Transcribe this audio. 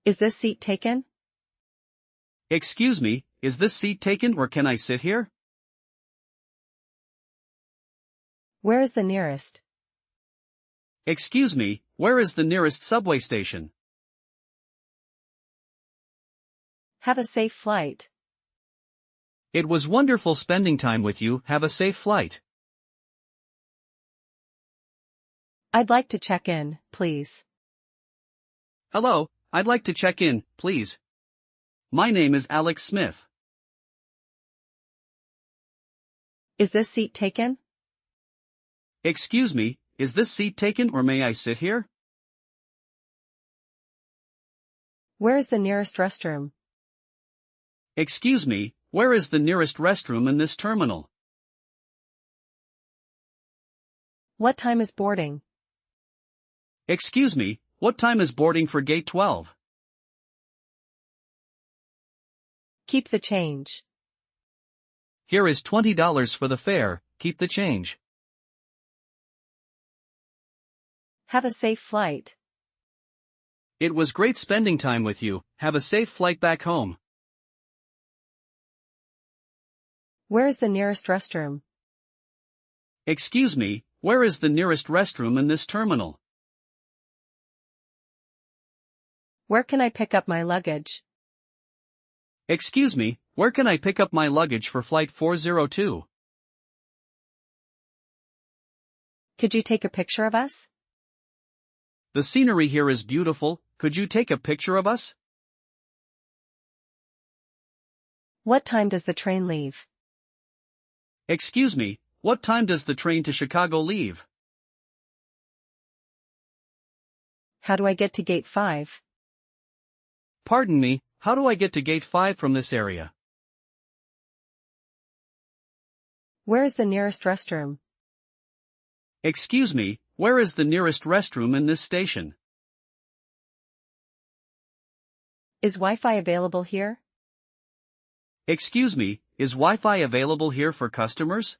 Is this seat taken? Excuse me, is this seat taken or can I sit here? Where is the nearest? Excuse me, where is the nearest subway station? Have a safe flight. It was wonderful spending time with you. Have a safe flight. I'd like to check in, please. Hello, I'd like to check in, please. My name is Alex Smith. Is this seat taken? Excuse me, is this seat taken or may I sit here? Where is the nearest restroom? Excuse me, where is the nearest restroom in this terminal? What time is boarding? Excuse me, what time is boarding for gate 12? Keep the change. Here is $20 for the fare, keep the change. Have a safe flight. It was great spending time with you. Have a safe flight back home. Where is the nearest restroom? Excuse me, where is the nearest restroom in this terminal? Where can I pick up my luggage? Excuse me, where can I pick up my luggage for flight 402? Could you take a picture of us? The scenery here is beautiful, could you take a picture of us? What time does the train leave? Excuse me, what time does the train to Chicago leave? How do I get to gate 5? Pardon me, how do I get to gate 5 from this area? Where is the nearest restroom? Excuse me, where is the nearest restroom in this station? Is Wi-Fi available here? Excuse me, is Wi-Fi available here for customers?